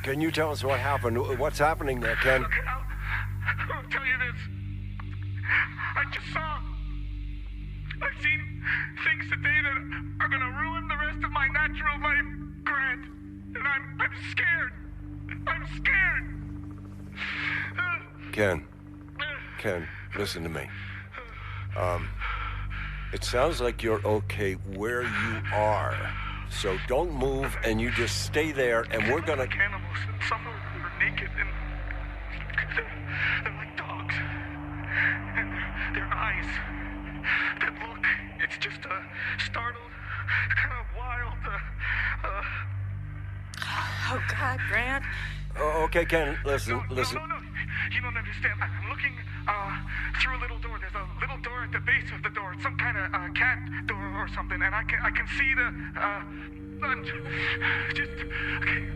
Can you tell us what happened? What's happening there, Ken? Look, I'll tell you this. I've seen things today that are gonna ruin the rest of my natural life, Grant. And I'm scared. I'm scared. Ken, listen to me. It sounds like you're okay where you are. So don't move and you just stay there and we're gonna... Like animals. Some of them are naked and they're like dogs. And their eyes, that look, it's just startled, kind of wild. Oh, God, Grant. Oh, okay, Ken, listen. No. You don't understand. I'm looking through a little door. There's a little door at the base of the door. It's some kind of cat door or something. And I can see the... Okay,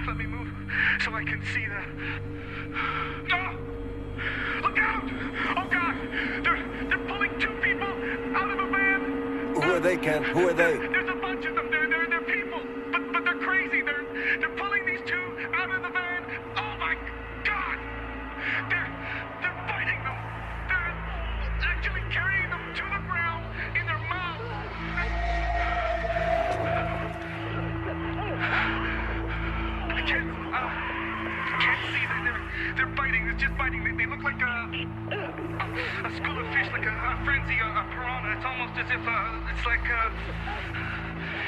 let me move so I can see the... No! Look out! Oh, God! They're pulling two people out of a van! Who are they, Ken? Who are they? There's a bunch of them. They're people, but they're crazy. They're pulling these two out of the van. Oh my God! They're fighting them. They're actually carrying them to the ground in their mouths. I can't see. They're biting. It's just biting. They look like a school of fish, like a frenzy, a piranha. It's almost as if it's like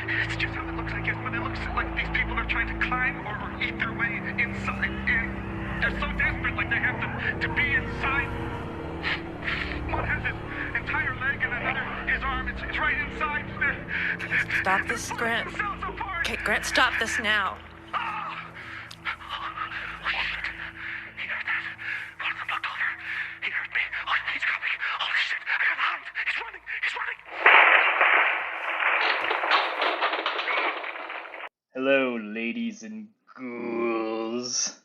it's just how it looks, I guess. But it looks like these people are trying to climb or eat their way inside, and they're so desperate, like they have to be inside. One has his entire leg, and another his arm. It's right inside. Stop this, Grant. Okay, Grant, stop this now. Hello, ladies and ghouls.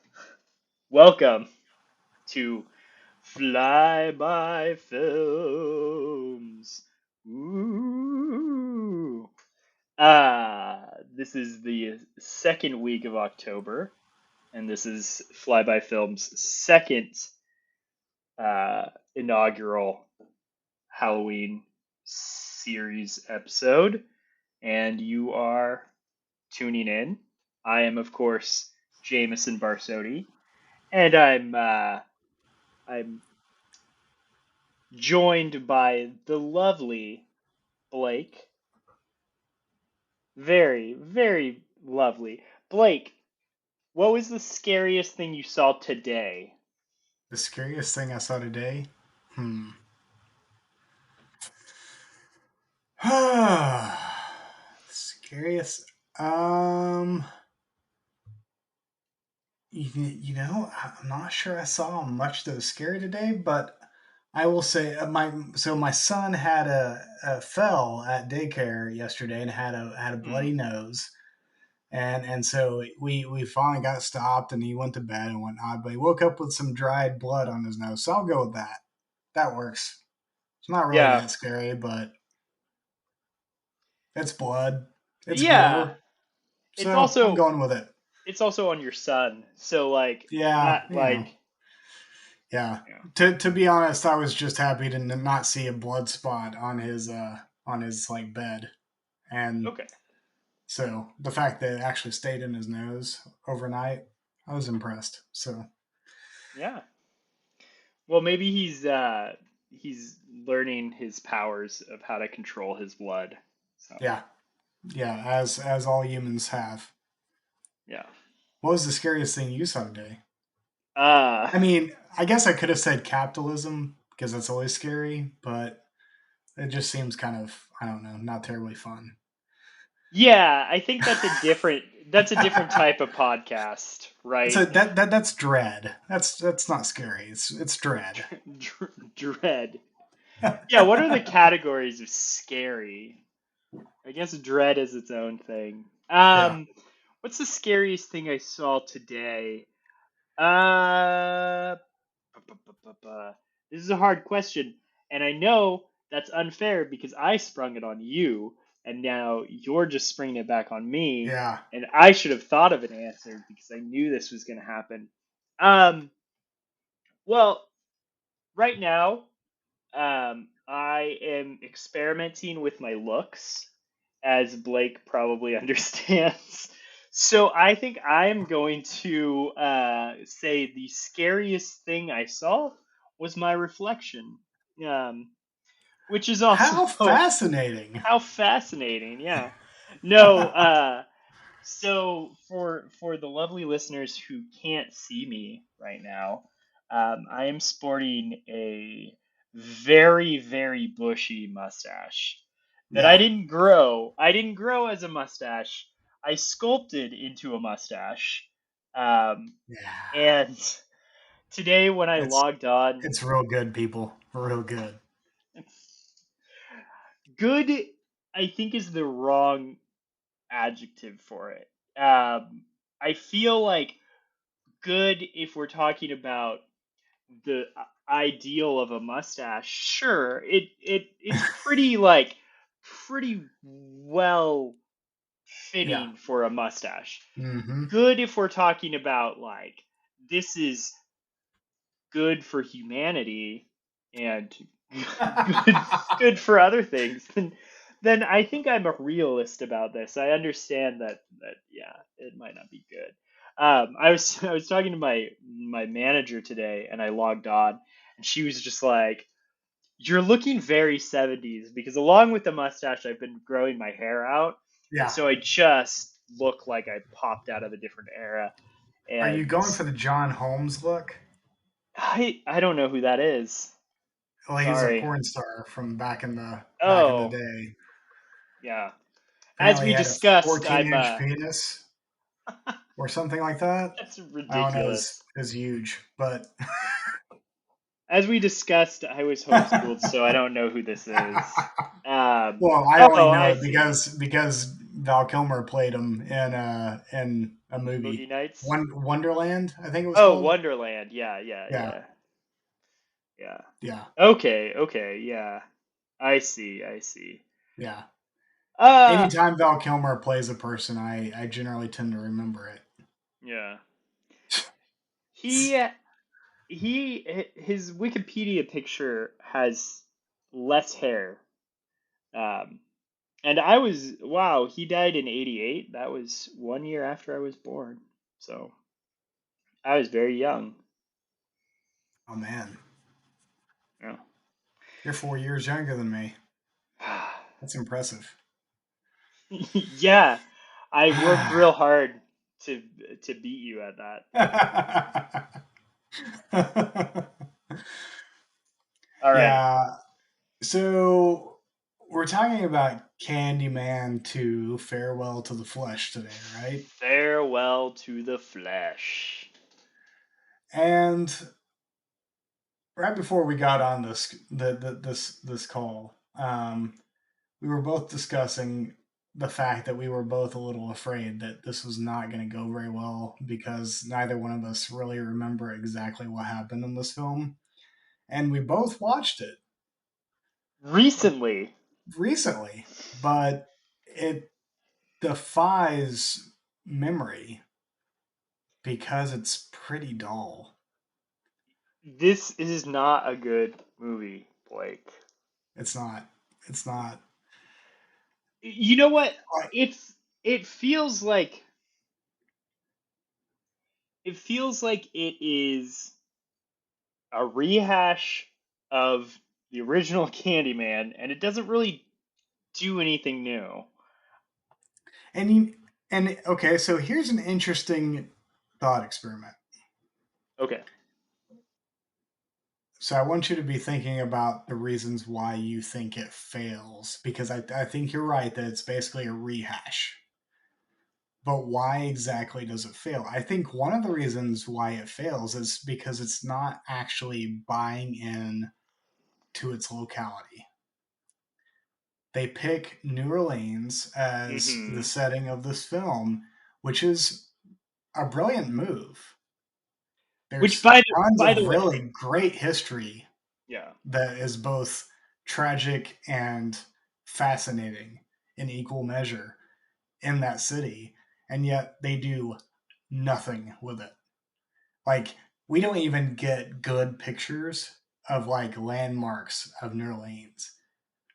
Welcome to Fly By Films. Ooh. This is the second week of October, and this is Fly By Films' second inaugural Halloween series episode, and you are tuning in. I am, of course, Jamison Barsotti, and I'm joined by the lovely Blake. Very, very lovely. Blake, what was the scariest thing you saw today? The scariest thing I saw today? Scariest? I'm not sure I saw much that was scary today, but I will say my son had a fell at daycare yesterday and had a bloody nose. And so we finally got stopped and he went to bed and whatnot, but he woke up with some dried blood on his nose. So I'll go with that. That works. It's not really that scary, but it's blood. It's gore. So I'm going with it. It's also on your son. So Yeah. To be honest, I was just happy to not see a blood spot on his bed. And okay. So the fact that it actually stayed in his nose overnight, I was impressed. So yeah. Well, maybe he's learning his powers of how to control his blood. So. Yeah, as all humans have. Yeah. What was the scariest thing you saw today? I mean, I guess I could have said capitalism because that's always scary, but it just seems kind of, I don't know, not terribly fun. Yeah, I think that's a different type of podcast, right? So that's dread. That's not scary. It's dread. Dread. Yeah, what are the categories of scary? I guess dread is its own thing. What's the scariest thing I saw today? This is a hard question, and I know that's unfair because I sprung it on you. and now you're just springing it back on me. Yeah. And I should have thought of an answer because I knew this was going to happen. Well, right now, I am experimenting with my looks, as Blake probably understands. So I think I am going to say the scariest thing I saw was my reflection, um, which is also How fascinating. how fascinating. Yeah. No. So for the lovely listeners who can't see me right now, I am sporting a very bushy mustache that I Yeah. didn't grow. I didn't grow as a mustache. I sculpted into a mustache. Um, Yeah. and today when I It's logged on, it's real good, people. Real good. good I think is the wrong adjective for it. I feel like good if we're talking about the ideal of a mustache. Sure, it's pretty like pretty well Yeah. fitting for a mustache. Mm-hmm. Good if we're talking about like this is good for humanity and good good for other things, then I think I'm a realist about this. I understand that yeah, it might not be good. I was talking to my manager today, and I logged on, and she was just like, "You're looking very 70s," because along with the mustache, I've been growing my hair out, and Yeah. so I just look like I popped out of a different era. Are you And going for the John Holmes look? I don't know who that is. Well, he was a Sorry. porn star from back in the Oh, day. yeah. As Apparently, we he had a discussed, 14-inch penis or something like that. that's I don't know. ridiculous. Is huge, but As we discussed, I was homeschooled, so I don't know who this is. well, I only Oh, know I it see. because Val Kilmer played him in a movie, Boogie Nights. Wonderland, I think it was Oh, called. Wonderland. Yeah, yeah, Yeah, yeah, yeah. yeah, Okay, okay, yeah. I see, I see. yeah. Uh, Anytime Val Kilmer plays a person, I generally tend to remember it. yeah. He his Wikipedia picture has less hair. Um, And I was, wow, he died in 88. That was 1 year after I was born. So I was very young. Oh man, Yeah. you're 4 years younger than me. That's impressive. Yeah. I worked real hard to to beat you at that. All right. Yeah. So we're talking about Candyman 2 Farewell to the Flesh today, right? Farewell to the flesh. And right before we got on this call, we were both discussing the fact that we were both a little afraid that this was not going to go very well because neither one of us really remember exactly what happened in this film. And we both watched it Recently. recently, but it defies memory because it's pretty dull. This is not a good movie, Blake. It's not. It's not. You know what? Like, It's it feels like it is a rehash of the original Candyman, and it doesn't really do anything new. and you, and okay, so here's an interesting thought experiment. Okay. So I want you to be thinking about the reasons why you think it fails, because I think you're right that it's basically a rehash. But why exactly does it fail? I think one of the reasons why it fails is because it's not actually buying in to its locality. They pick New Orleans as the Mm-hmm. setting of this film, which is a brilliant move. Which There's tons by the of way, really great history yeah. that is both tragic and fascinating in equal measure in that city, and yet they do nothing with it. Like, we don't even get good pictures of like landmarks of New Orleans.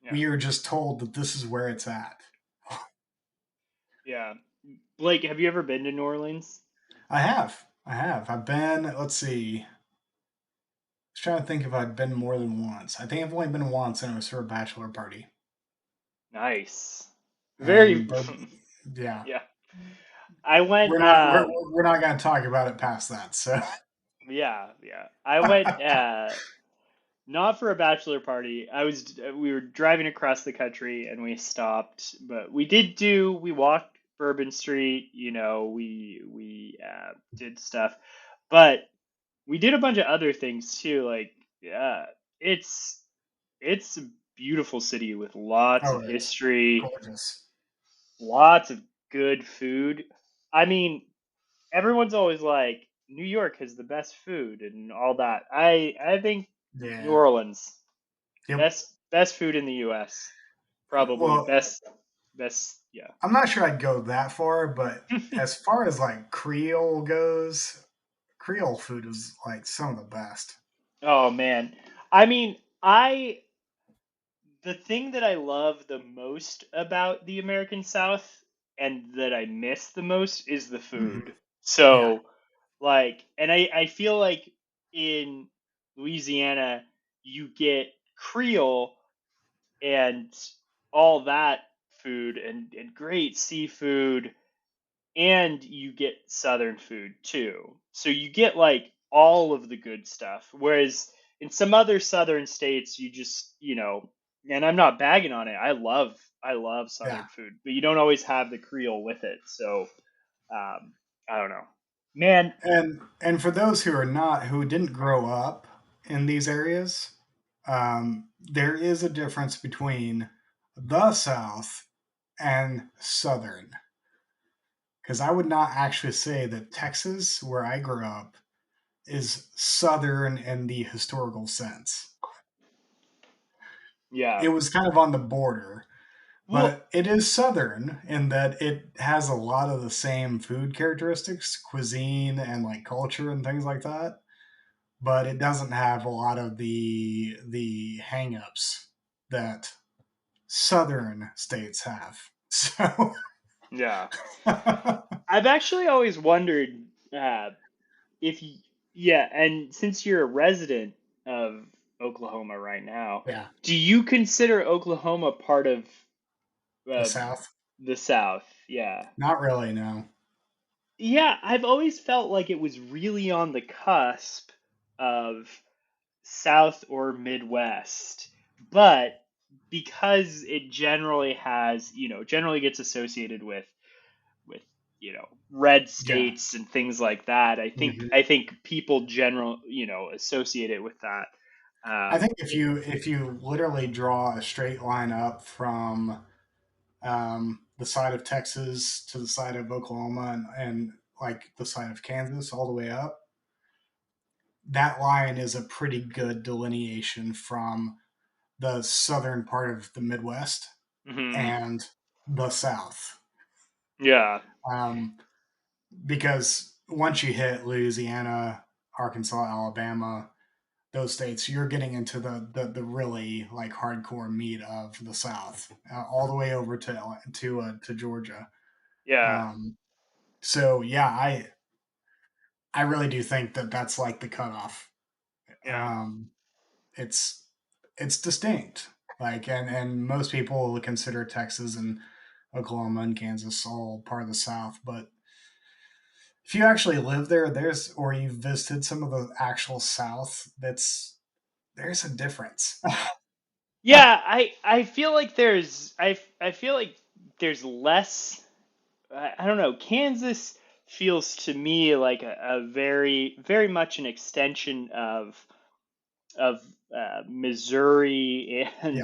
Yeah. We are just told that this is where it's at. Yeah. Blake, have you ever been to New Orleans? I have. I have. I've been, let's see. I was trying to think if I'd been more than once. I think I've only been once, and it was for a bachelor party. Nice. Very. And yeah, Yeah. I we're went. not we're, we're not going to talk about it past that. So Yeah. Yeah. I went. Not for a bachelor party. We were driving across the country and we stopped, but we walked Bourbon Street, we did stuff, but we did a bunch of other things too. Like, it's it's a beautiful city with lots oh, of it's history, gorgeous. lots of good food. I mean, everyone's always like New York has the best food and all that. I think New Yeah. Orleans. Yep. Best food in the U.S. Probably Well, best. Yeah. I'm not sure I'd go that far, but as far as like Creole goes, Creole food is like some of the best. Oh man. I mean, I the thing that I love the most about the American South and that I miss the most is the Hmm. food. Yeah. So, like, and I feel like in Louisiana you get Creole and all that food and great seafood, and you get southern food too. So you get like all of the good stuff. Whereas in some other southern states, you just, and I'm not bagging on it. I love Yeah. southern food, but you don't always have the Creole with it. So I don't know, man. And for those who didn't grow up in these areas, there is a difference between the South and Southern. Because I would not actually say that Texas, where I grew up, is Southern in the historical sense. Yeah. It was kind of on the border, Well, but it is Southern in that it has a lot of the same food characteristics, cuisine, and like culture and things like that. But it doesn't have a lot of the hangups that Southern states have. So yeah. I've actually always wondered uh, if you, yeah, and since you're a resident of Oklahoma right now, yeah, do you consider Oklahoma part of the uh, South, the South? Yeah. not really. No. Yeah, I've always felt like it was really on the cusp of South or Midwest, but because it generally gets associated with red Yeah. states and things like that. I think Hmm. I think people associate it with that. I think It, if you literally draw a straight line up from the side of Texas to the side of Oklahoma and like the side of Kansas all the way up, that line is a pretty good delineation from the southern part of the Midwest mhm. and the South. Yeah, Um, because once you hit Louisiana, Arkansas, Alabama, those states, you're getting into the really like hardcore meat of the South, all the way over to Georgia. yeah, Um, so yeah, I really do think that that's like the cutoff. yeah, Um, it's it's distinct, like, and most people would consider Texas and Oklahoma and Kansas all part of the South, but if you actually live there, or you've visited some of the actual South, there's a difference. yeah. I feel like I feel like there's less. I don't know. Kansas feels to me like a very much an extension of Missouri and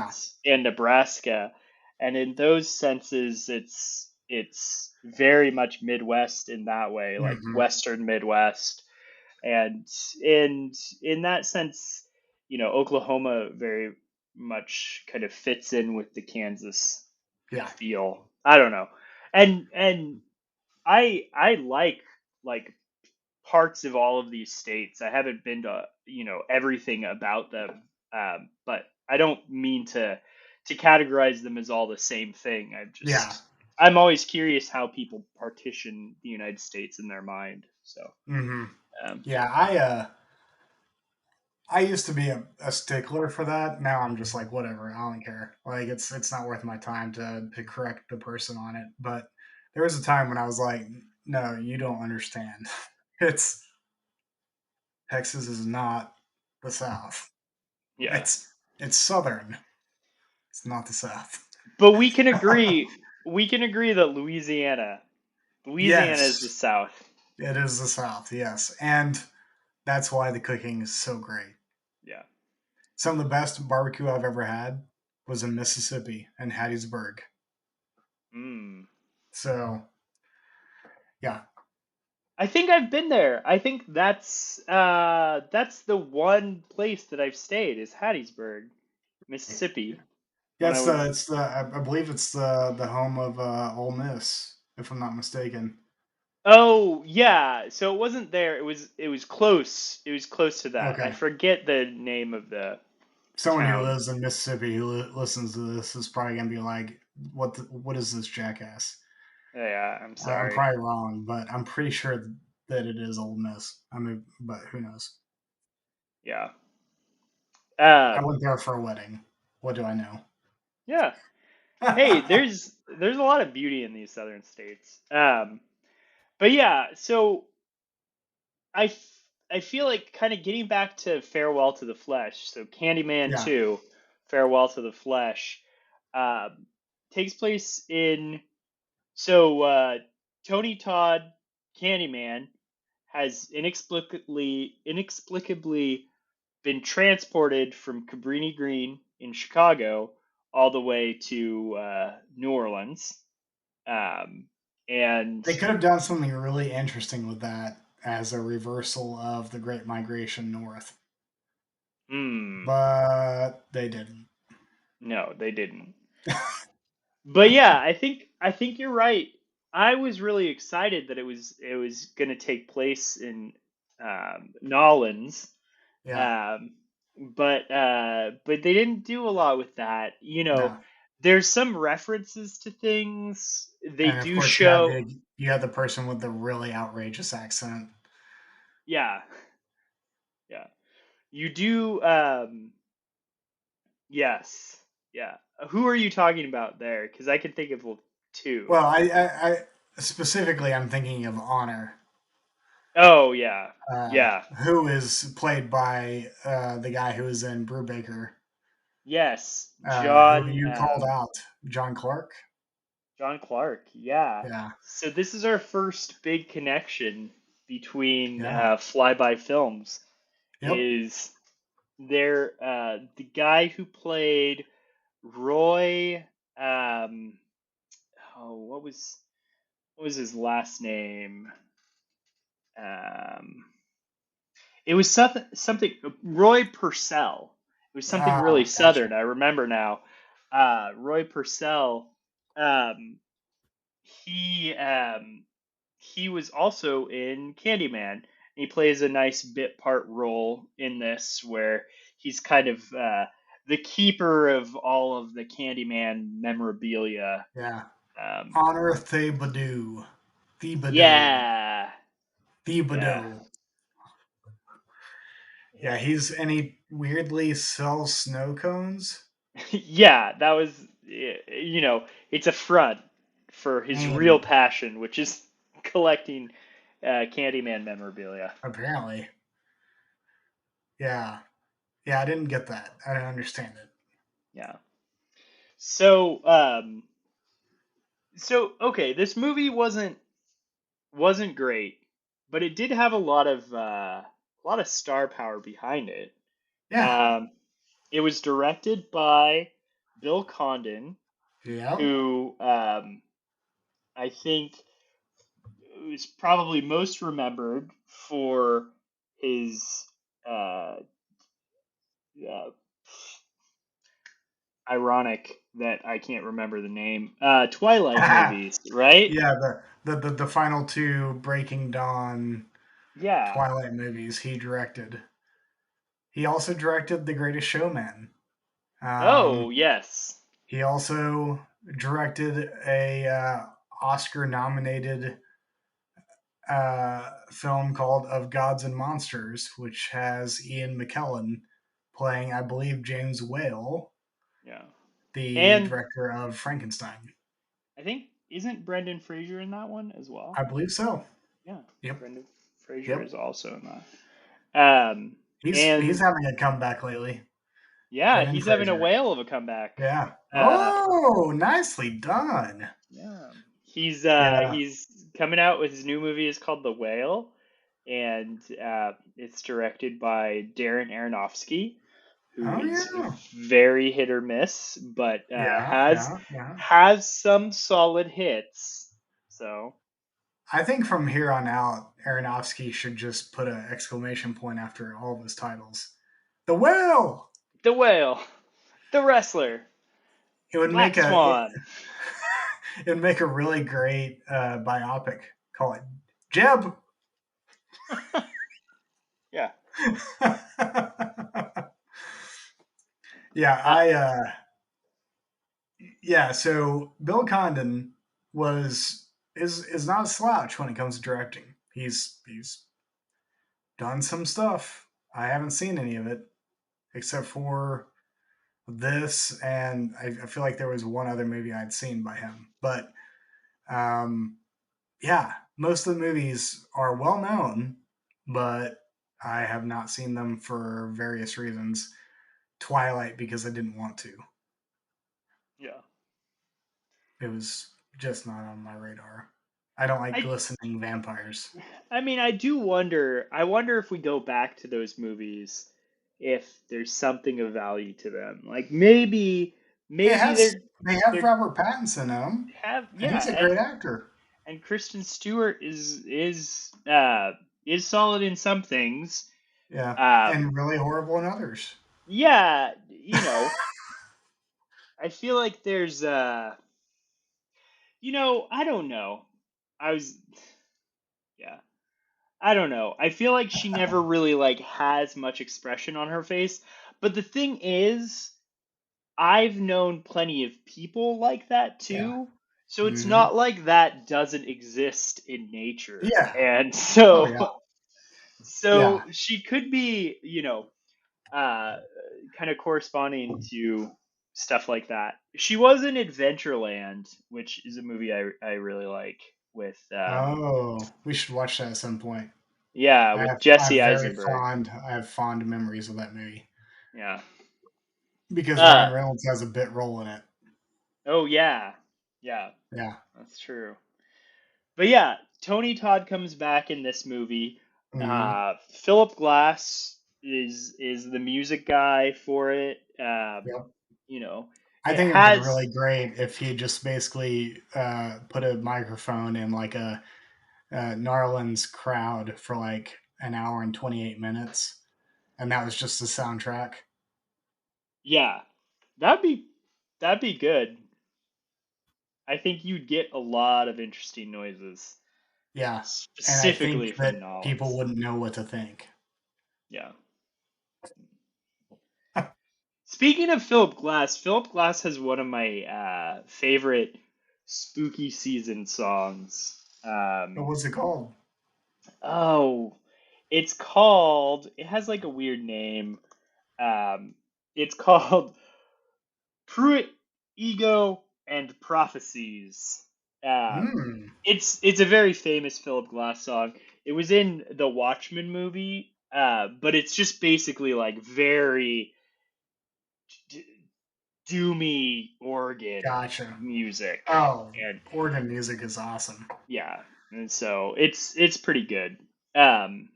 Yeah. Nebraska, and in those senses, it's very much Midwest in that way, like Hmm. Western Midwest, and in that sense, Oklahoma very much kind of fits in with the Kansas. Yeah. feel. I don't know. And I like parts of all of these states. I haven't been to, everything about them. But I don't mean to categorize them as all the same thing. Yeah. I'm always curious how people partition the United States in their mind. So, Hmm. um, Yeah. I used to be a stickler for that. Now I'm just like, whatever. I don't care. Like, it's not worth my time to correct the person on it. But there was a time when I was like, no, you don't understand. It's Texas is not the South. yeah. It's Southern. It's not the South. But we can agree that Louisiana is the Yes, South. it is the South. Yes, and that's why the cooking is so great. Yeah. Some of the best barbecue I've ever had was in Mississippi and Hattiesburg. Mm. So yeah, I think I've been there. I think that's the one place that I've stayed is Hattiesburg, Mississippi. yeah. When I was It's the I believe it's the home of Ole Miss, if I'm not mistaken. Oh, yeah, so it wasn't there. It was close. It was close to that. I Okay. forget the name of the Someone who town. lives in Mississippi who listens to this is probably gonna be like, what is this jackass?" Yeah, I'm I'm sorry. probably wrong, but I'm pretty sure that it is Ole Miss. I mean, but who knows? Yeah. I Um, went there for a wedding. What do I know? yeah. Hey, there's a lot of beauty in these southern states. But yeah, so I feel like kind of getting back to Farewell to the Flesh. So Candyman Yeah, 2, Farewell to the Flesh, um, takes place in so Tony Todd, Candyman, has inexplicably been transported from Cabrini Green in Chicago all the way to New Orleans. Um, and they could have done something really interesting with that as a reversal of the Great Migration North, hmm, but they didn't. no, they didn't. But yeah, I think you're right. I was really excited that it was going to take place in Nolans, Yeah, um, but they didn't do a lot with that. no. There's some references to things. They And of do course, show, you have the person with the really outrageous accent. yeah, yeah. You do, yes, yeah. Who are you talking about there? Because I can think of two. Well, I specifically I'm thinking of Honor, Oh yeah, yeah. who is played by the guy who is in Brubaker, Yes, who John you called out, John Clark. John Clark. Yeah. Yeah, So this is our first big connection between yeah, Flyby Films. yep. Is there the guy who played Roy? Um, oh, what was his last name? Um, it was something Roy Purcell. It was something really Ah, southern. gotcha. I remember now. Roy Purcell. Um, he he was also in Candyman. He plays a nice bit part role in this, where he's kind of the keeper of all of the Candyman memorabilia. Yeah, Um, Honor Thibodeau, Thibodeau, yeah, yeah, Thibodeau. Yeah, he weirdly sells snow cones. yeah. That was, it's a front for I his real mean, passion, which is collecting Candyman memorabilia. apparently, yeah, yeah. I didn't get that. I didn't understand it. Yeah. So, okay, this movie wasn't great, but it did have a lot of star power behind it. Yeah, Um, it was directed by Bill Condon, yeah. who I think is probably most remembered for his uh, uh, ironic that I can't remember the name. Twilight movies, right? Yeah, the final two Breaking Dawn Yeah. Twilight movies he directed. He also directed The Greatest Showman. Oh, yes. He also directed a Oscar-nominated film called Of Gods and Monsters, which has Ian McKellen playing, I believe, James Whale, Yeah. the And director of Frankenstein. I think, isn't Brendan Fraser in that one as well? I believe so. Yeah. Yep. Brendan Fraser Yep. is also in that. He's And having a comeback lately. yeah, Brendan he's having a Fraser. whale of a comeback. Yeah. Uh, Oh, nicely done. yeah. Yeah. He's coming out with his new movie. It's called The Whale, and it's directed by Darren Aronofsky, who Oh is yeah. very hit or miss, but Yeah. has Yeah. Yeah. has some solid hits. So I think from here on out, Aronofsky should just put an exclamation point after all of his titles. The Whale. The Whale, The Wrestler, It would Black make a it, Swan. it would make a really great biopic. Call it Jeb. Yeah. Yeah, yeah. So Bill Condon is not a slouch when it comes to directing. He's done some stuff. I haven't seen any of it except for this, and I feel like there was one other movie I'd seen by him. But um, yeah, most of the movies are well known, but I have not seen them for various reasons. Twilight because I didn't want to. Yeah. It was just not on my radar. I don't like I glistening vampires. I mean, I do wonder. I wonder if we go back to those movies, if there's something of value to them. Like It maybe has they have they're Robert Pattinson in them, have and he's a yeah, great actor. and Kristen Stewart is solid in some things. Yeah, Um, and really horrible in others. yeah, I feel like there's I don't know. I was yeah. I don't know. I feel like she never really like has much expression on her face. But the thing is, I've known plenty of people like that Yeah. too. So it's Hmm. not like that doesn't exist in nature. Yeah. And Oh yeah. so Yeah. she could be, uh kind of corresponding to stuff like that. She was in Adventureland, which is a movie I really like with Oh, we should watch that at some point. yeah, with Jesse Eisenberg. I have fond memories of that movie Yeah. because Uh Ryan Reynolds has a bit role in it. oh yeah. Yeah, Yeah. that's true. But yeah, Tony Todd comes back in this movie. Hmm. Philip Glass is the music guy for it. Yep. You know, I it think it would be has really great if he just basically put a microphone in like a Narlands crowd for like an hour and 28 minutes, and that was just the soundtrack. yeah, that'd be that'd be good. I think you'd get a lot of interesting noises, Yeah, and I think specifically from that people Nolans. wouldn't know what to think. Yeah. Speaking of Philip Glass has one of my favorite spooky season songs. What was it called? Oh, it's called. It has like a weird name. Um, it's called Pruitt, Ego, and Prophecies. Um, Hmm. it's a very famous Philip Glass song. It was in the Watchmen movie, but it's just basically like very d- doomy organ Gotcha. music, Oh, and organ music is awesome. yeah, and so it's pretty good. Um,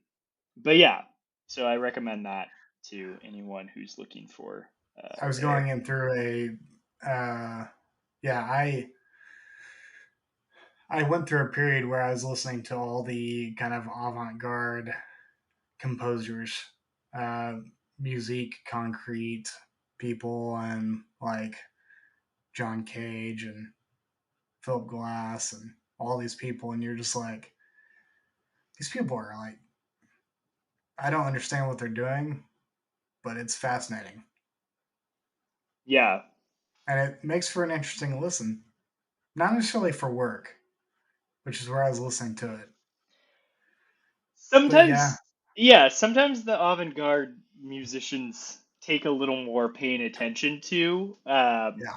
but yeah, so I recommend that to anyone who's looking for I was their going in through yeah, I went through a period where I was listening to all the kind of avant-garde composers, uh, Musique Concrete, people and like John Cage and Philip Glass and all these people, and you're just like, these people are like, I don't understand what they're doing, but it's fascinating. Yeah. And it makes for an interesting listen. Not necessarily for work, which is where I was listening to it. But yeah, Sometimes the avant-garde musicians take a little more paying attention to. yeah,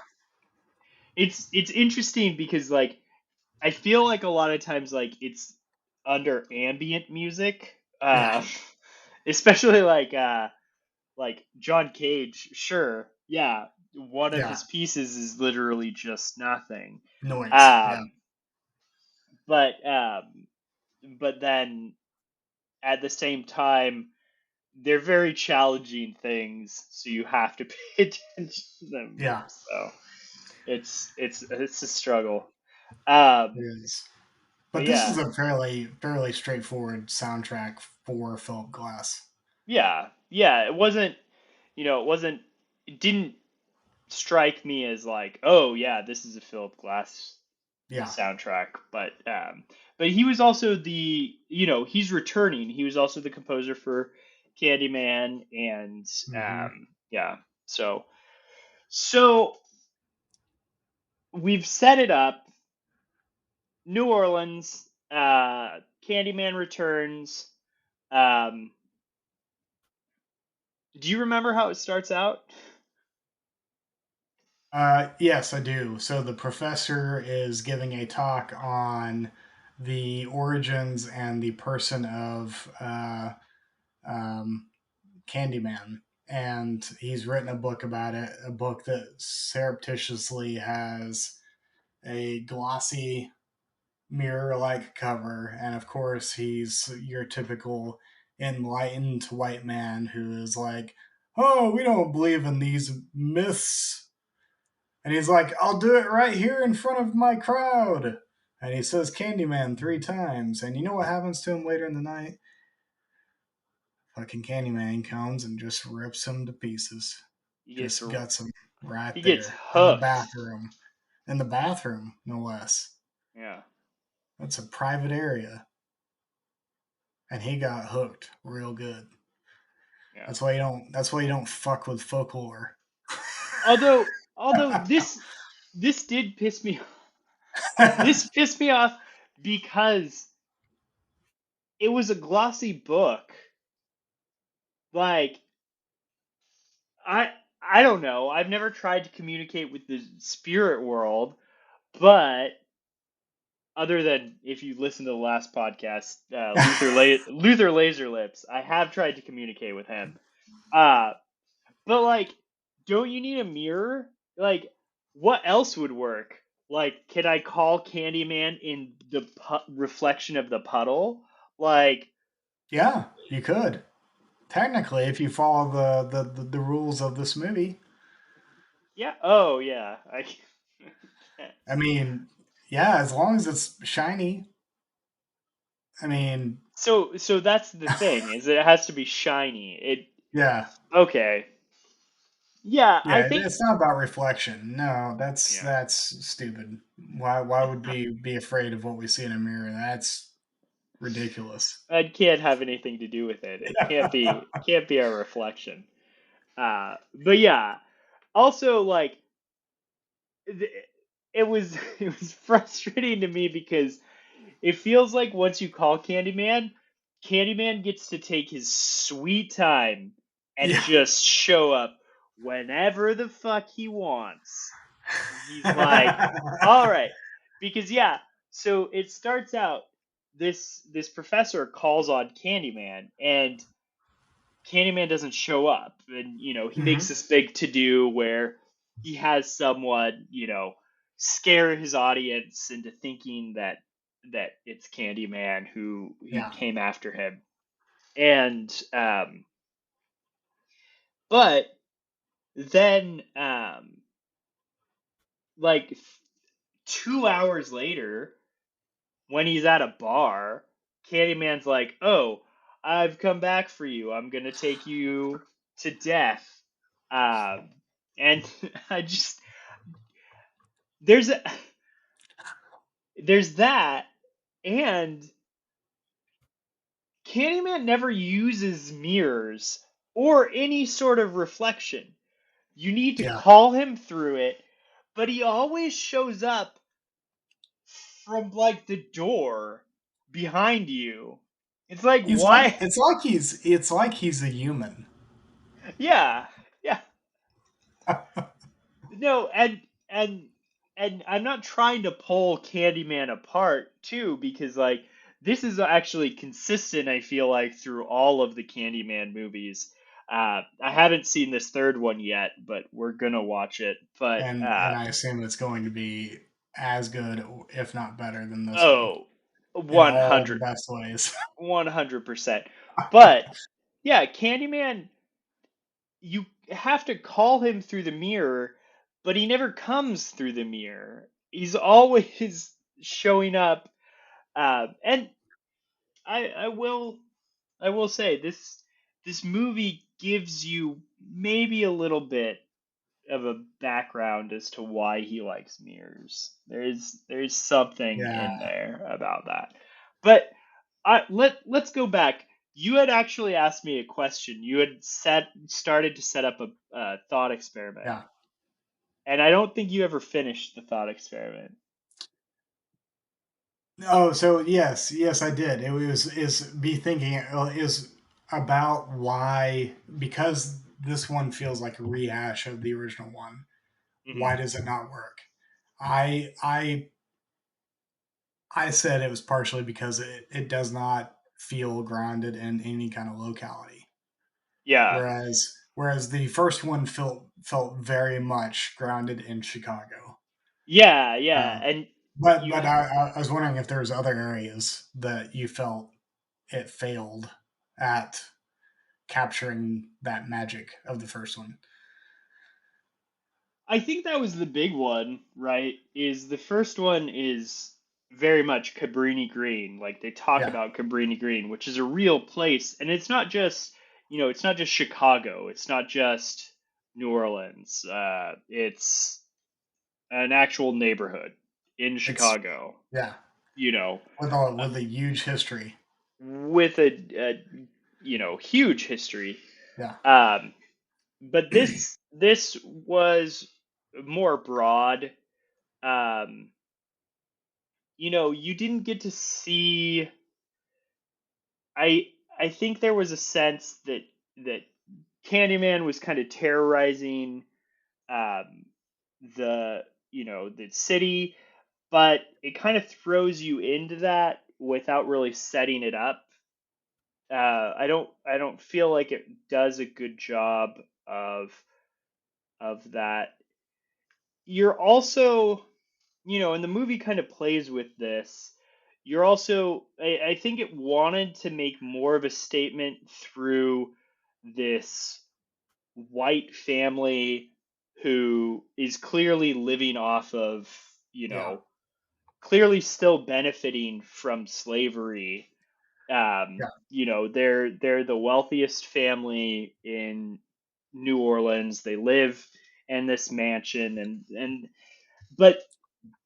It's interesting because like I feel like a lot of times like it's under ambient music, yeah, especially like John Cage. Sure, yeah, one of yeah. his pieces is literally just nothing. Noise. Yeah, Um, but um, but then at the same time, they're very challenging things, so you have to pay attention to them yeah, more. So it's a struggle. it Um, is. but But this yeah, is a fairly straightforward soundtrack for Philip Glass. yeah, it wasn't, it didn't strike me as like, oh yeah, this is a Philip Glass Yeah. soundtrack, but he was also he's returning. He was also the composer for Candyman, and Hmm. yeah, so we've set it up. New Orleans, Candyman returns. Um, do you remember how it starts out? Yes, I do. So the professor is giving a talk on the origins and the person of um, Candyman, and he's written a book about it. A book that surreptitiously has a glossy mirror-like cover, and of course, he's your typical enlightened white man who is like, "Oh, we don't believe in these myths." And he's like, I'll do it right here in front of my crowd. And he says Candyman 3 times. And you know what happens to him later in the night? Fucking Candyman comes and just rips him to pieces. He gets Just guts him right he gets there in the hooked. bathroom. In the bathroom, no less. Yeah, That's a private area. And he got hooked real good. yeah. That's why you don't fuck with folklore. Although this did piss me this pissed me off because it was a glossy book. Like I I don't know. I've never tried to communicate with the spirit world, but other than if you listen to the last podcast, Luther Laserlips, I have tried to communicate with him. Uh, but like, don't you need a mirror? Like, what else would work? Like, can I call Candyman in the reflection of the puddle? Like, Yeah, you could. Technically, if you follow the rules of this movie. yeah, oh yeah, I can't. I mean, yeah, as long as it's shiny. I mean, So that's the thing, is it has to be shiny. yeah, Okay. Yeah, I yeah. think It's not about reflection. No, that's yeah. that's stupid. Why would we be afraid of what we see in a mirror? That's ridiculous. It can't have anything to do with it. It can't be a reflection. But yeah. Also, like th- it was it was frustrating to me because it feels like once you call Candyman, Candyman gets to take his sweet time and Yeah. just show up whenever the fuck he wants. And he's like, "All right," because yeah. So it starts out this professor calls on Candyman, and Candyman doesn't show up, and he makes Hmm. this big to do where he has someone scare his audience into thinking that it's Candyman who Yeah. came after him, and but then like 2 hours later, when he's at a bar, Candyman's like, "Oh, I've come back for you. I'm gonna take you to death." And I just there's a, there's that, and Candyman never uses mirrors or any sort of reflection. You need to Yeah. call him through it, but he always shows up from like the door behind you. It's like, He's like why? it's like he's a human. Yeah, yeah. No, and and I'm not trying to pull Candyman apart too, because like this is actually consistent, I feel like, through all of the Candyman movies. I haven't seen this third one yet, but we're gonna watch it. But And I assume it's going to be as good, if not better, than this one oh, in one all the hundred, best ways. 100%. But yeah, Candyman, you have to call him through the mirror, but he never comes through the mirror. He's always showing up. And I will say this movie gives you maybe a little bit of a background as to why he likes mirrors. There's something Yeah. in there about that. But let's go back. You had actually asked me a question. You had started to set up a thought experiment, Yeah. and I don't think you ever finished the thought experiment. Oh, so yes, I did. It was is be thinking is about why, because this one feels like a rehash of the original one. Hmm. Why does it not work? I I I said it was partially because it does not feel grounded in any kind of locality. Yeah, Whereas the first one felt very much grounded in Chicago. yeah, yeah. Um, And but you, I was wondering if there's other areas that you felt it failed at capturing that magic of the first one. I think that was the big one, right? Is the first one is very much Cabrini Green. Like they talk Yeah, about Cabrini Green, which is a real place, and it's not just, it's not just Chicago. It's not just New Orleans. It's an actual neighborhood in it's Chicago. yeah You know, uh, with a huge history. with a huge history. Yeah, Um, but this was more broad. Um, you didn't get to see. I I think there was a sense that Candyman was kind of terrorizing um, the city, but it kind of throws you into that without really setting it up. I don't feel like it does a good job of that. You're also, and the movie kind of plays with this. You're also, I think it wanted to make more of a statement through this white family who is clearly living off of, you yeah, know, clearly still benefiting from slavery. yeah. They're the wealthiest family in New Orleans. They live in this mansion, and but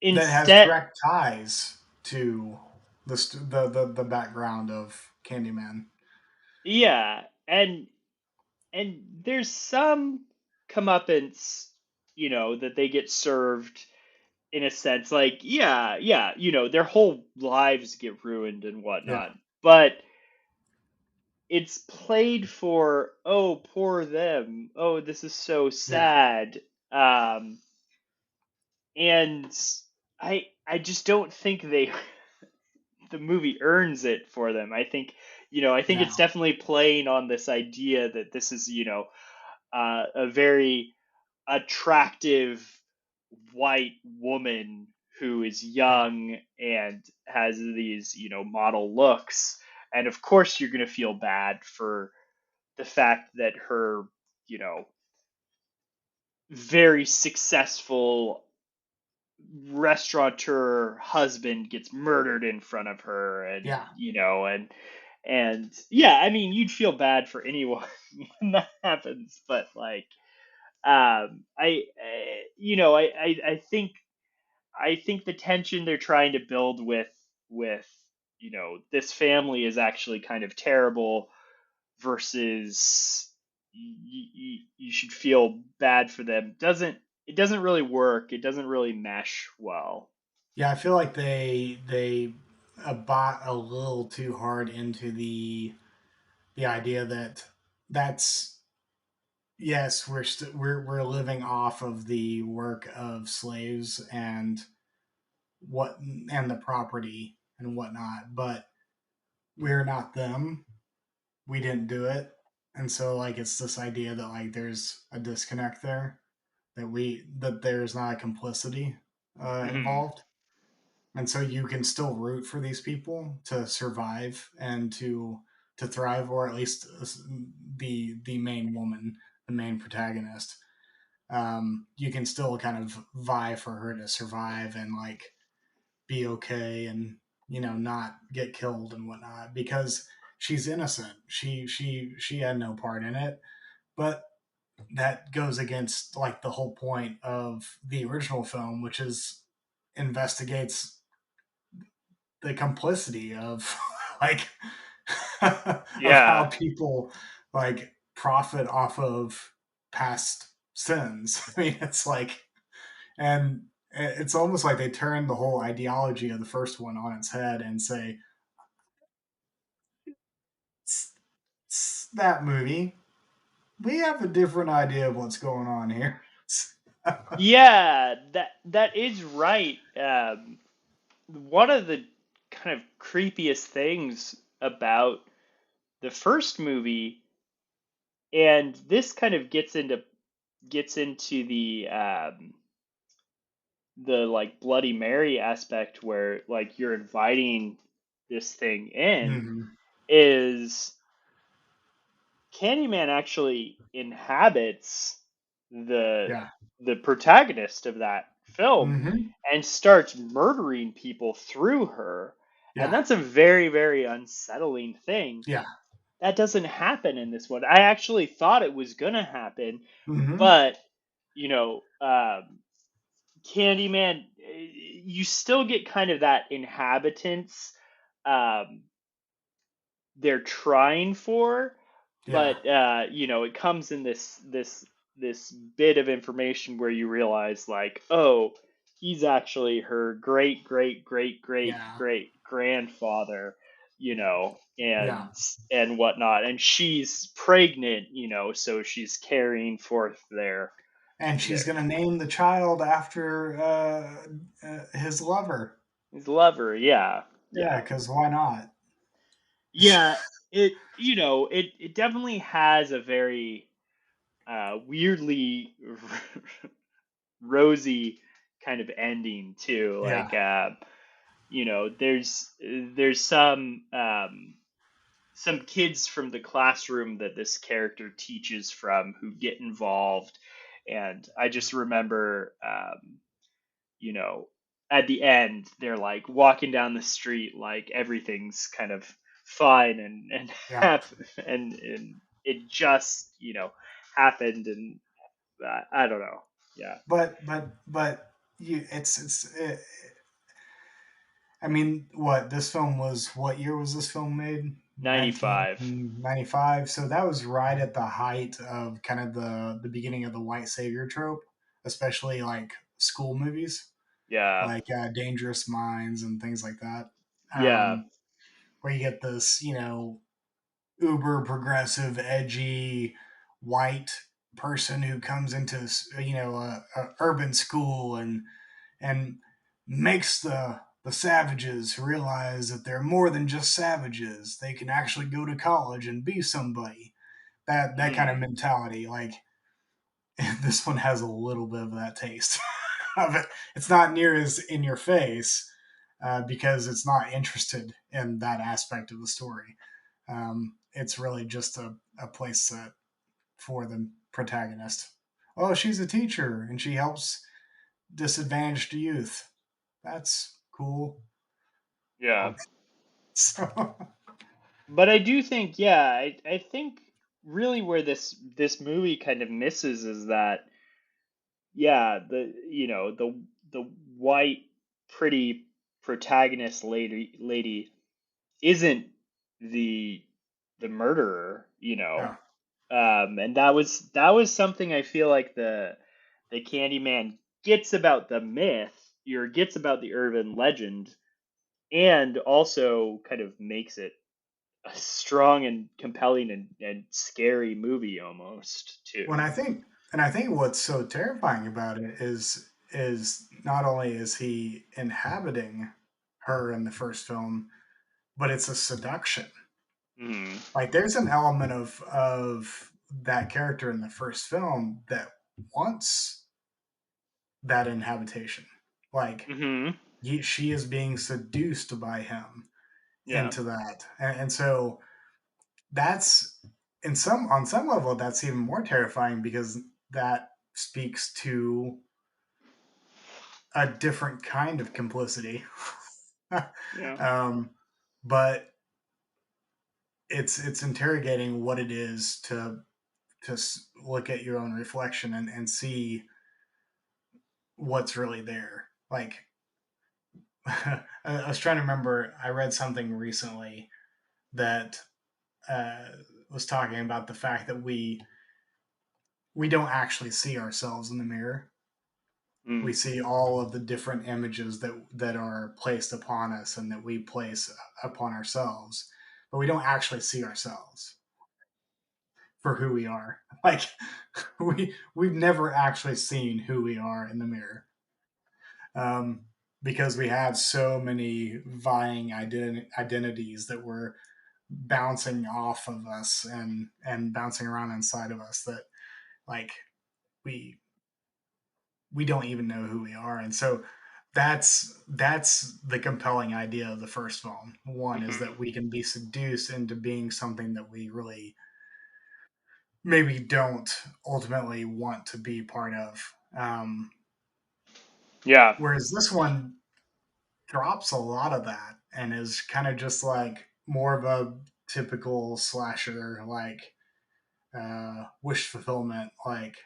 That has instead, direct ties to the background of Candyman. yeah, and there's some comeuppance, that they get served in a sense. Like, yeah, yeah, their whole lives get ruined and Yeah, whatnot, but it's played for, oh, poor them. Oh, this is so yeah, sad. And I just don't think the movie earns it for them. I think yeah, it's definitely playing on this idea that this is, a very attractive white woman who is yeah, young and has these, model looks. And of course, you're going to feel bad for the fact that her, you know, very successful restaurateur husband gets murdered in front of her, and yeah. yeah, I mean, you'd feel bad for anyone when that happens, but like, I think the tension they're trying to build with this family is actually kind of terrible versus you should feel bad for them. Doesn't really work. It doesn't really mesh well. Yeah, I feel like they bought a little too hard into the idea that that's yes, we're living off of the work of slaves what and the property and whatnot, but we're not them. We didn't do it, and so like it's this idea that like there's a disconnect there that there's not a complicity Hmm. involved, and so you can still root for these people to survive and to thrive, or at least the main woman, the main protagonist. You can still kind of vie for her to survive and like be okay and not get killed and whatnot because she's innocent. She had no part in it, but that goes against like the whole point of the original film, which is investigates the complicity of like of how Yeah. people like profit off of past sins. I mean, it's like, and it's almost like they turn the whole ideology of the first one on its head and say, That movie, we have a different idea of what's going on here." Yeah, that is right. One of the kind of creepiest things about the first movie, and this kind of gets into the like Bloody Mary aspect where like you're inviting this thing in, Hmm. is Candyman actually inhabits the Yeah. the protagonist of that film Hmm. and starts murdering people through her. And Yeah. that's a very, very unsettling thing. Yeah. That doesn't happen in this one. I actually thought it was gonna happen, Hmm. but you know, Candyman, you still get kind of that inhabitants um, they're trying for, Yeah. but it comes in this bit of information where you realize like, oh, he's actually her great great great great Yeah. great grandfather, Yeah. and whatnot, and she's pregnant, so she's carrying forth And she's their gonna name the child after his lover. his lover, yeah, Yeah, yeah. because why not? Yeah, it definitely has a very weirdly rosy kind of ending too. Yeah. Like, there's some kids from the classroom that this character teaches from who get involved, and I just remember, you know, at the end, they're like walking down the street, like everything's kind of fine and Yeah. happen, and it just, happened, and I don't know. Yeah, But you I mean, this film was, what year was this film made? 95. 1995. So that was right at the height of kind of the beginning of the white savior trope, especially like school movies, Yeah, like Dangerous Minds and things like that, yeah, where you get this, uber progressive, edgy white person who comes into a urban school and makes the savages realize that they're more than just savages. They can actually go to college and be somebody. That kind of mm, mentality. Like this one has a little bit of that taste of it. It's not near as in your face because it's not interested in that aspect of the story. It's really just a place set for the protagonist. Oh, she's a teacher and she helps disadvantaged youth. That's cool. yeah. So, But I do think, yeah, I think really where this movie kind of misses is that yeah, the white pretty protagonist lady isn't the the murderer, Yeah. and that was something I feel like the Candyman gets about the myth, or gets about the urban legend, and also kind of makes it a strong and compelling and scary movie almost When too. I think and I think what's so terrifying about it is not only is he inhabiting her in the first film, but it's a seduction. Mm. Like there's an element of that character in the first film that wants that inhabitation. Like Hmm. she is being seduced by him Yeah. into that, and so that's in some on some level that's even more terrifying because that speaks to a different kind of complicity. Yeah. um, but it's interrogating what it is to look at your own reflection and see what's really there. Like I was trying to remember, I read something recently that uh, was talking about the fact that we don't actually see ourselves in the mirror. We Mm. see all of the different images that are placed upon us and that we place upon ourselves, but we don't actually see ourselves for who we are. Like we've never actually seen who we are in the mirror, um, because we have so many vying identities that were bouncing off of us and bouncing around inside of us that like we we don't even know who we are. And so that's the compelling idea of the first film. One is Hmm. that we can be seduced into being something that we really maybe don't ultimately want to be part of. Yeah. Whereas this one drops a lot of that and is kind of just like more of a typical slasher, like wish fulfillment, like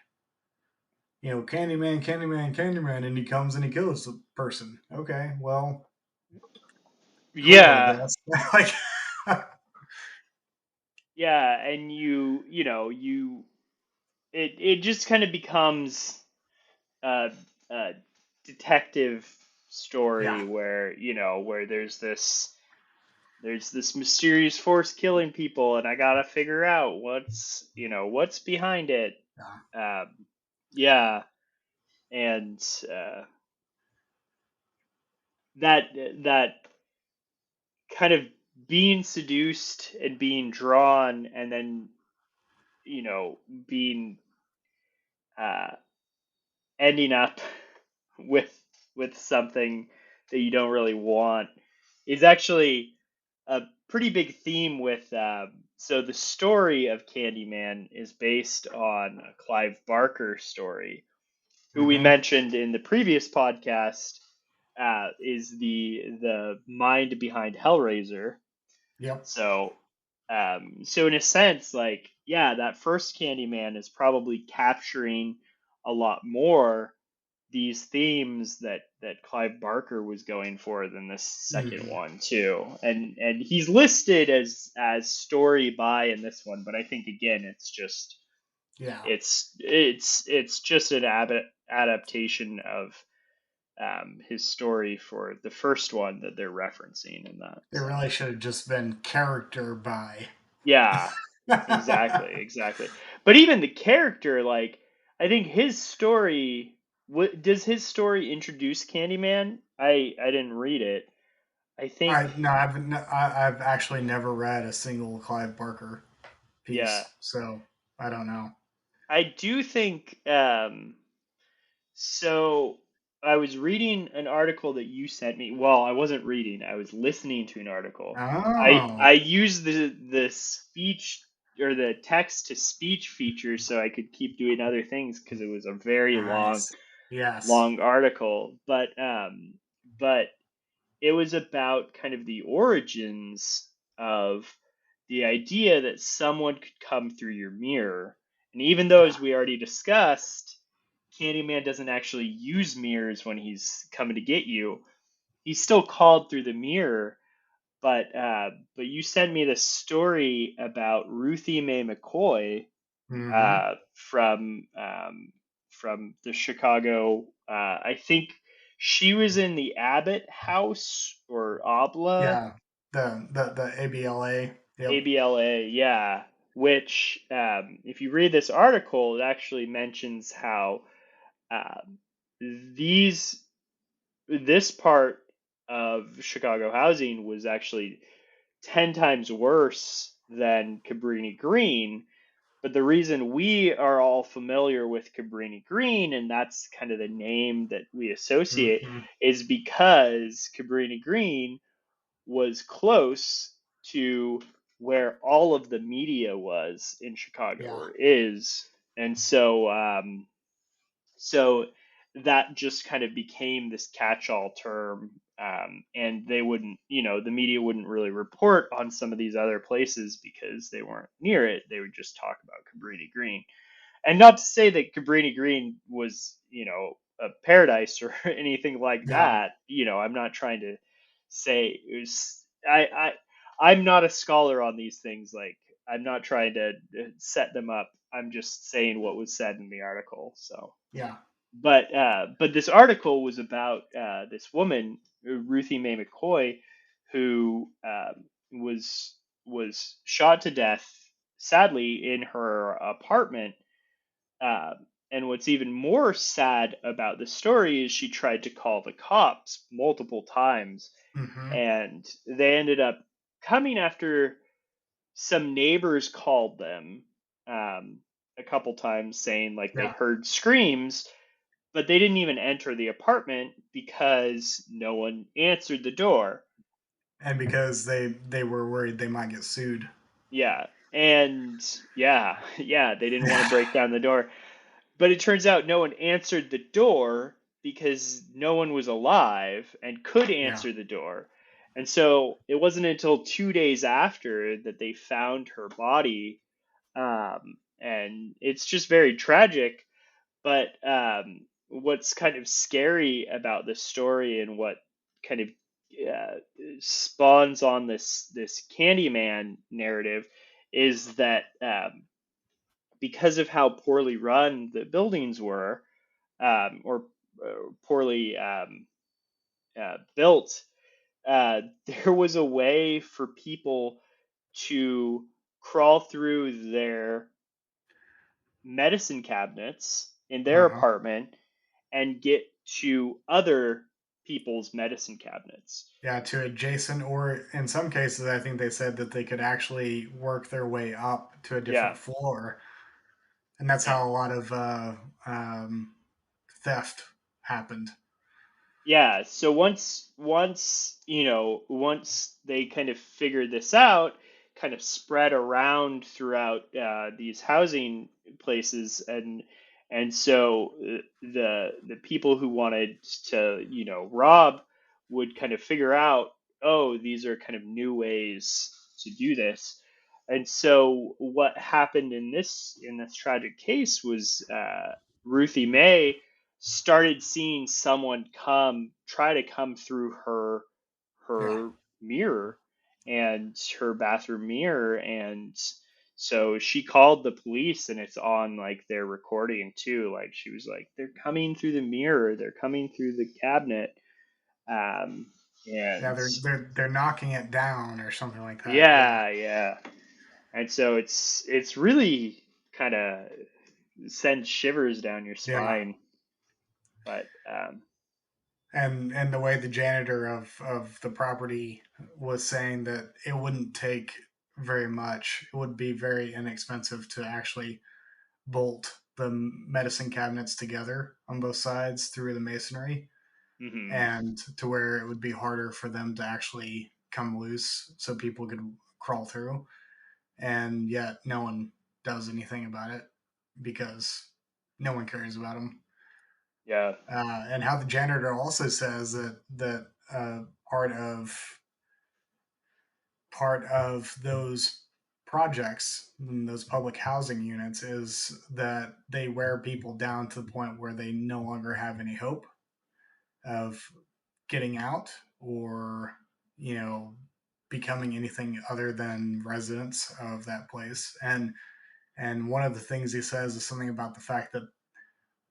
Candyman, Candyman, Candyman, and he comes and he kills the person. Okay, well, cool, I Yeah. guess. Like, Yeah. And it just kind of becomes a, a detective yeah, story where where there's this mysterious force killing people, and I gotta figure out what's behind it. yeah, Um, yeah, and uh, that that kind of being seduced and being drawn, and then being uh, ending up with something that you don't really want is actually a pretty big theme with so the story of Candyman is based on a Clive Barker story, who we mm-hmm, mentioned in the previous podcast, is the mind behind Hellraiser. yep, So in a sense, like, yeah, that first Candyman is probably capturing a lot more these themes that Clive Barker was going for than this second mm-hmm, one too. And he's listed as story by in this one, but I think again yeah. it's just an adaptation of his story for the first one that they're referencing in that. It So really should have just been character by. yeah, exactly. But even the character, like, I think his story. What does his story introduce Candyman? I didn't read it. I think, I no, I've actually never read a single Clive Barker yeah, piece, so I don't know. I do think. So I was reading an article that you sent me. Well, I wasn't reading. I was listening to an article. I Oh, used the speech or the text to speech feature so I could keep doing other things because it was a very long nice. Yes. long article. But it was about kind of the origins of the idea that someone could come through your mirror. And even though, Yeah. as we already discussed, Candyman doesn't actually use mirrors when he's coming to get you. He's still called through the mirror, but you sent me this story about Ruthie Mae McCoy Mm-hmm. from the Chicago. I think she was in the Abbott House or Obla, Yeah. The ABLA. Yep. ABLA, yeah. Which, if you read this article, it actually mentions how um, these this part of Chicago housing was actually 10 times worse than Cabrini Green. But the reason we are all familiar with Cabrini Green, and that's kind of the name that we associate, Mm-hmm. is because Cabrini Green was close to where all of the media was in Chicago, Yeah. or is. And so that just kind of became this catch-all term, and they wouldn't, the media wouldn't really report on some of these other places because they weren't near it. They would just talk about Cabrini Green, and not to say that Cabrini Green was, a paradise or anything like Yeah. that. I'm not trying to say it was. I'm not a scholar on these things. Like, I'm not trying to set them up. I'm just saying what was said in the article. So, Yeah. but this article was about this woman, Ruthie Mae McCoy, who was shot to death, sadly, in her apartment. Uh, and what's even more sad about the story is she tried to call the cops multiple times, Mm-hmm. and they ended up coming after some neighbors called them a couple times saying like they Yeah. heard screams, but they didn't even enter the apartment because no one answered the door. And because they were worried they might get sued. Yeah. And yeah, yeah, they didn't want to break down the door. But it turns out no one answered the door because no one was alive and could Yeah. answer the door. And so it wasn't until 2 days after that they found her body. And it's just very tragic. But what's kind of scary about this story, and what kind of uh, spawns on this Candyman narrative, is that because of how poorly run the buildings were, or poorly built, there was a way for people to crawl through their medicine cabinets in their Uh-huh. apartment and get to other people's medicine cabinets. Yeah, to adjacent, or in some cases, I think they said that they could actually work their way up to a Yeah. different floor, and that's Yeah. how a lot of um, theft happened. Yeah, so once they kind of figured this out, kind of spread around throughout these housing places, and so the people who wanted to, rob, would kind of figure out, oh, these are kind of new ways to do this. And so what happened in this tragic case was, Ruthie Mae started seeing someone try to come through Yeah, her mirror, and her bathroom mirror. And so she called the police, and it's on like their recording too. Like, she was like, they're coming through the mirror, they're coming through the cabinet. um yeah, and they're knocking it down or something like that. Yeah, yeah, yeah. And so it's really kind of sends shivers down your yeah, spine. But and the way the janitor of the property was saying that it wouldn't take very much. It would be very inexpensive to actually bolt the medicine cabinets together on both sides through the masonry, mhm. and to where it would be harder for them to actually come loose so people could crawl through. And yet no one does anything about it because no one cares about them. Yeah. And how the janitor also says that part of those projects, those public housing units, is that they wear people down to the point where they no longer have any hope of getting out or, you know, becoming anything other than residents of that place. And one of the things he says is something about the fact that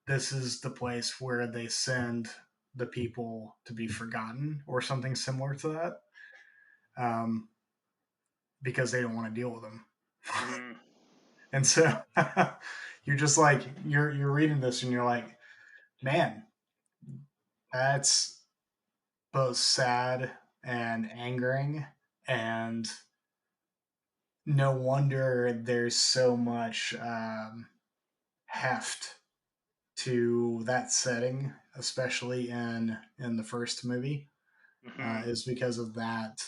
this is the place where they send the people to be forgotten or something similar to that, um, because they don't want to deal with them. Mm-hmm. And so you're just like you're reading this and you're like, man, that's both sad and angering, and no wonder there's so much heft to that setting, especially in the first movie, Mm-hmm. is because of that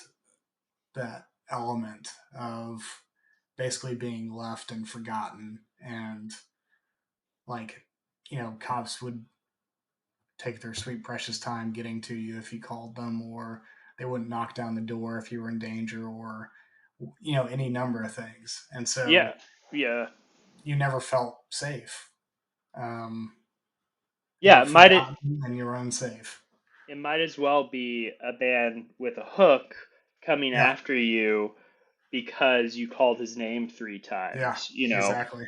element of basically being left and forgotten, and like, cops would take their sweet precious time getting to you if you called them, or they wouldn't knock down the door if you were in danger, or any number of things. And Yeah. so Yeah. you never felt safe. um, you Yeah. were forgotten and you were unsafe. It might as well be a man with a hook coming Yeah, after you because you called his name three yeah, times. exactly.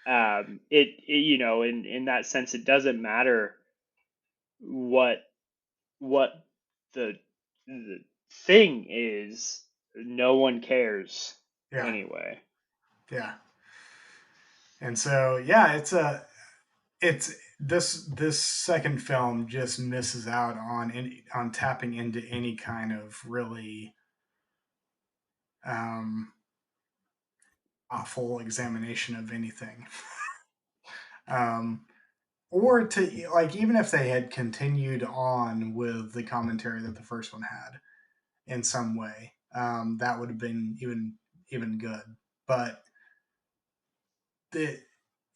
In that sense, it doesn't matter what what the the thing is. No one cares Yeah, anyway. yeah. And so yeah, it's this second film just misses out on tapping into any kind of really um, awful examination of anything. um, or to, like, even if they had continued on with the commentary that the first one had in some way, that would have been even good. But the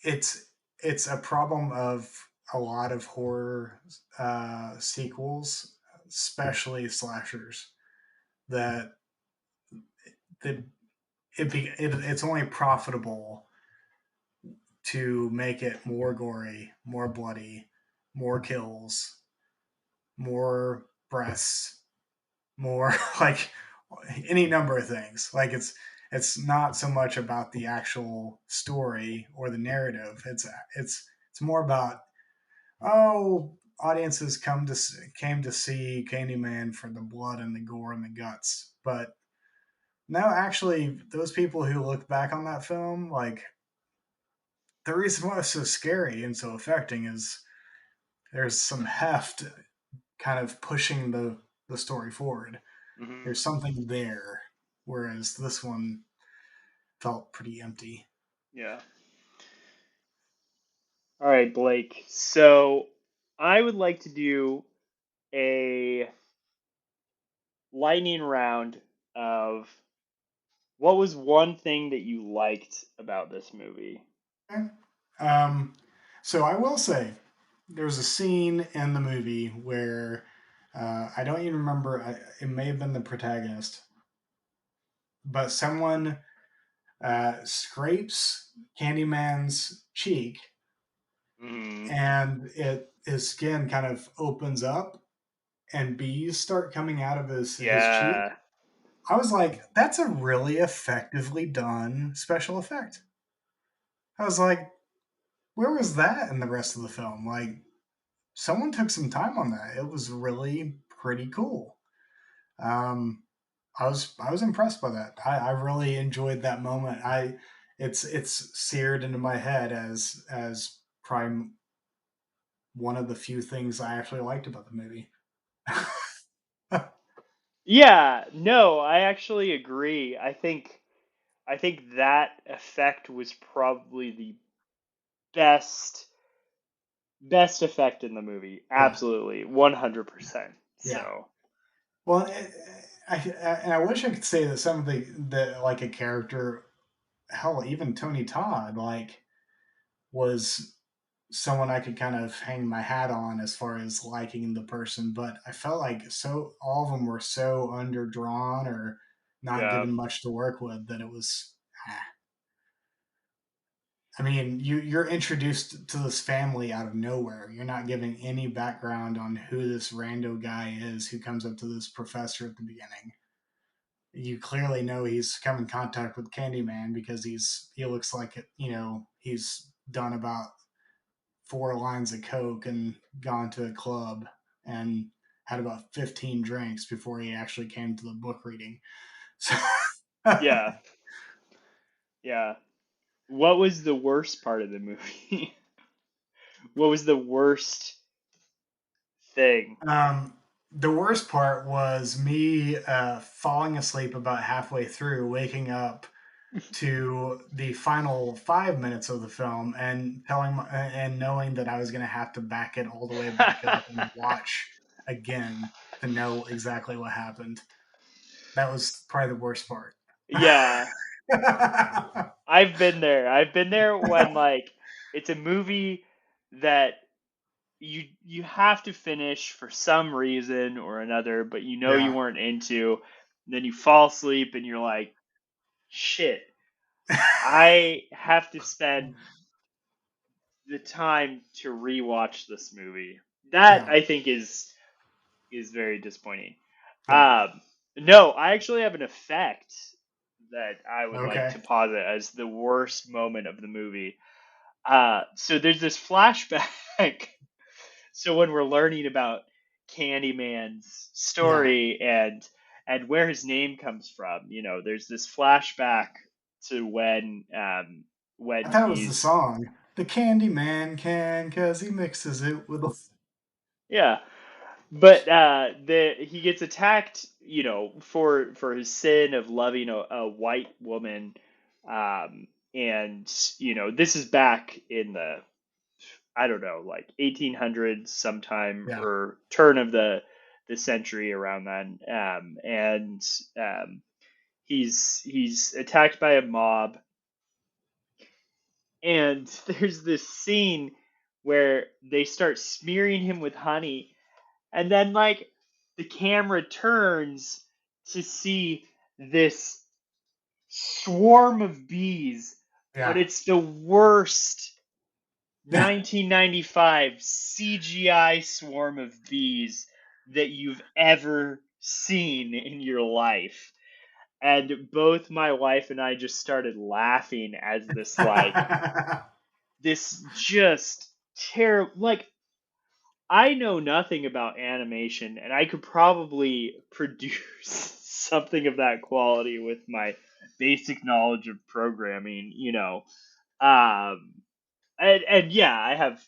it's it's a problem of a lot of horror sequels, especially slashers, that that it's only profitable to make it more gory, more bloody, more kills, more breasts, more like any number of things. Like, it's not so much about the actual story or the narrative. It's more about, oh, audiences came to see Candyman for the blood and the gore and the guts. But no, actually, those people who look back on that film, like, the reason why it's so scary and so affecting is there's some heft kind of pushing the story forward. Hmm. There's something there, whereas this one felt pretty empty. Yeah. All right, Blake. So I would like to do a lightning round of what was one thing that you liked about this movie? Okay. Um, so I will say there's a scene in the movie where I don't even remember. It may have been the protagonist, but someone scrapes Candyman's cheek, Hmm. and his skin kind of opens up, and bees start coming out of his cheek. Yeah. I was like, that's a really effectively done special effect. I was like, where was that in the rest of the film? Like, someone took some time on that. It was really pretty cool. Um, I was impressed by that. I really enjoyed that moment. It's seared into my head as probably one of the few things I actually liked about the movie. Yeah, no, I actually agree. I think that effect was probably the best best effect in the movie. Yeah, Absolutely. 100%. yeah. So, Well, and I wish I could say that some of the like a character, hell, even Tony Todd, like, was someone I could kind of hang my hat on as far as liking the person, but I felt like so all of them were so underdrawn or not yeah. given much to work with that it was I mean, you're introduced to this family out of nowhere. You're not giving any background on who this rando guy is who comes up to this professor at the beginning. You clearly know he's come in contact with Candyman because he looks like it, he's done about 4 lines of coke and gone to a club and had about 15 drinks before he actually came to the book reading. So Yeah. Yeah. What was the worst part of the movie? What was the worst thing? The worst part was me falling asleep about halfway through, waking up to the final 5 minutes of the film and knowing that I was going to have to back it all the way back up and watch again to know exactly what happened. That was probably the worst part. Yeah. I've been there. I've been there when like it's a movie that you have to finish for some reason or another, but you know you Yeah. weren't into. Then you fall asleep and you're like, shit, I have to spend the time to rewatch this movie. That Yeah. I think is very disappointing. Yeah. No, I actually have an effect that I would like Okay. to posit as the worst moment of the movie. So there's this flashback. So when we're learning about Candyman's Yeah. story and where his name comes from, there's this flashback to I when thought it was the he's song. The Candyman can, cause he mixes it with yeah. But he gets attacked, for his sin of loving a white woman, and this is back in the I don't know, like 1800s sometime Yeah. or turn of the century around then, and he's attacked by a mob, and there's this scene where they start smearing him with honey. And then, like, the camera turns to see this swarm of bees, but Yeah. it's the worst 1995 CGI swarm of bees that you've ever seen in your life. And both my wife and I just started laughing as this just terrible, like, I know nothing about animation, and I could probably produce something of that quality with my basic knowledge of programming, and yeah, I have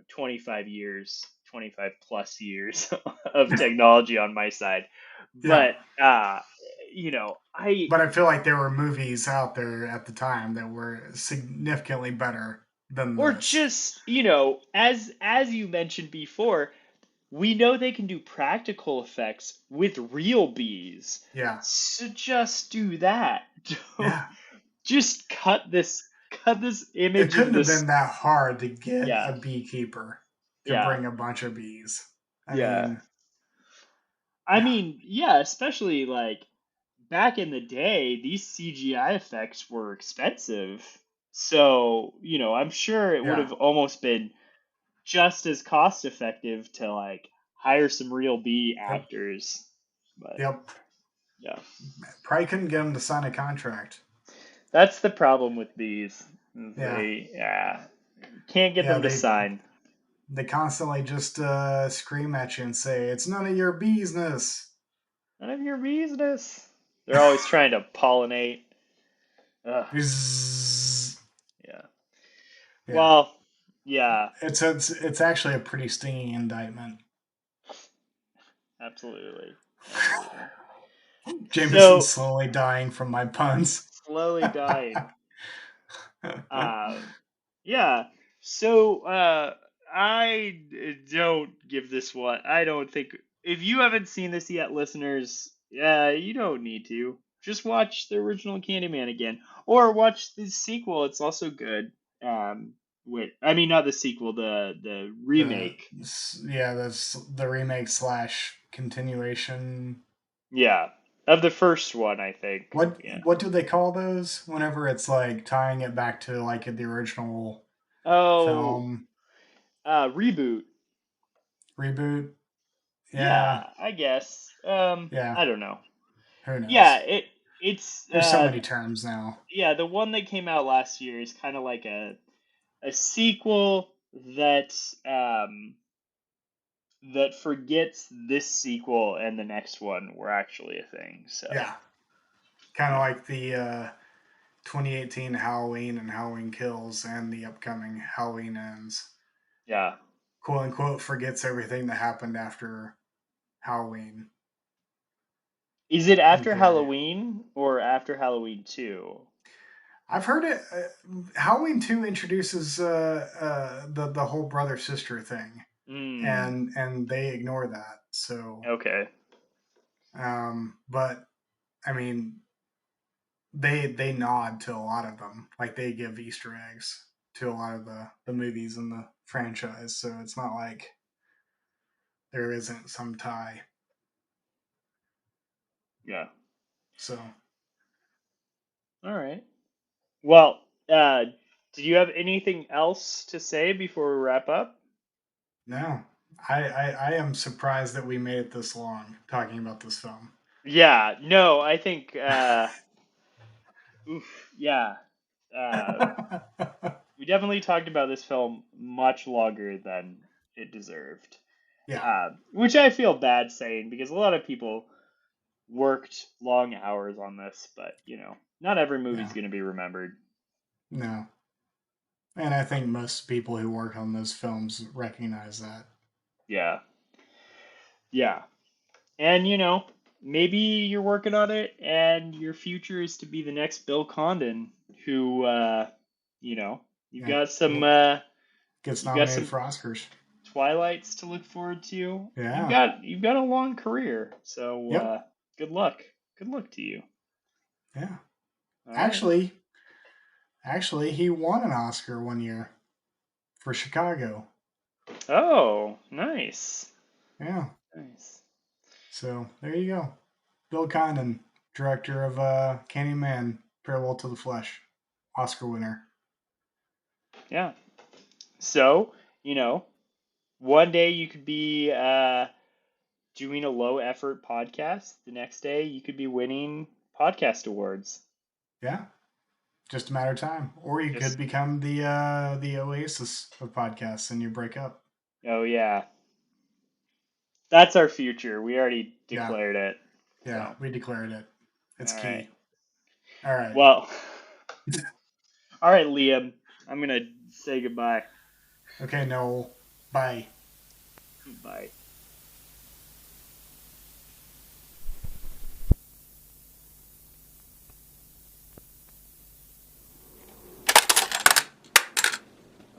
25 plus years of technology on my side, Yeah. but I But I feel like there were movies out there at the time that were significantly better than or this. just as you mentioned before, we know they can do practical effects with real bees. Yeah. So just do that. Don't Yeah. just cut this It image of couldn't have this. been that hard to get Yeah. a beekeeper to Yeah. bring a bunch of bees. I Yeah. mean, I yeah. mean, yeah, especially like back in the day, these CGI effects were expensive. So, I'm sure it would Yeah. have almost been just as cost effective to like hire some real bee Yep. actors. But Yep. yeah. Probably couldn't get them to sign a contract. That's the problem with these. Yeah. They can't get Yeah. them to They sign. they constantly just scream at you and say, "It's none of your business." None of your business. They're always trying to pollinate. Ugh, Bzzz. yeah. Yeah. Well, yeah, It's actually a pretty stinging indictment. absolutely, absolutely. Jameson's So slowly dying from my puns. slowly dying. Yeah. So I don't give this one. I don't think if you haven't seen this yet, listeners, you don't need to. Just watch the original Candyman again, or watch the sequel. It's also good. I mean, not the sequel, the the remake. yeah, that's the remake slash continuation. Yeah. Of the first one, I think. What Yeah. what do they call those whenever it's like tying it back to like the original Oh, film reboot. reboot? Yeah, Yeah, I guess. yeah. I don't know. Who Yeah, knows? it's There's so many terms now. yeah, the one that came out last year is kind of like a sequel that that forgets this sequel and the next one were actually a thing. So Yeah, kind of yeah, like the 2018 Halloween and Halloween Kills and the upcoming Halloween Ends. yeah. Quote unquote forgets everything that happened after Halloween Is it in after theory. Halloween or after Halloween 2? I've heard it. Halloween 2 introduces the whole brother sister thing, Hmm. and they ignore that. So, Okay. but I mean, they nod to a lot of them. Like they give Easter eggs to a lot of the movies in the franchise. So it's not like there isn't some tie. Yeah. So All right. Well, did you have anything else to say before we wrap up? no, I am surprised that we made it this long talking about this film. Yeah. No, I think. Oof. Yeah. Uh, we definitely talked about this film much longer than it deserved. Yeah, Which I feel bad saying because a lot of people worked long hours on this, but not every movie's yeah, going to be remembered. no. And I think most people who work on those films recognize that. Yeah. Yeah. And maybe you're working on it and your future is to be the next Bill Condon who you know, you've Yeah, got some well, gets you've got nominated some for Oscars. Twilights to look forward to. You've Yeah. got you've got a long career. So Yep. good luck. Good luck to you. Yeah. All right. Actually, he won an Oscar one year for Chicago. Oh, nice. Yeah. Nice. So there you go. Bill Condon, director of Candyman, Farewell to the Flesh, Oscar winner. Yeah. So, one day you could be doing a low effort podcast. The next day you could be winning podcast awards. Yeah. Just a matter of time. Or you could Just become the Oasis of podcasts and you break up. oh yeah. That's our future. We already Yeah. declared it. Yeah. So, We declared it. all It's right. key. All right. Well, all right, Liam. I'm going to say goodbye. Okay, Noel. Bye. Bye.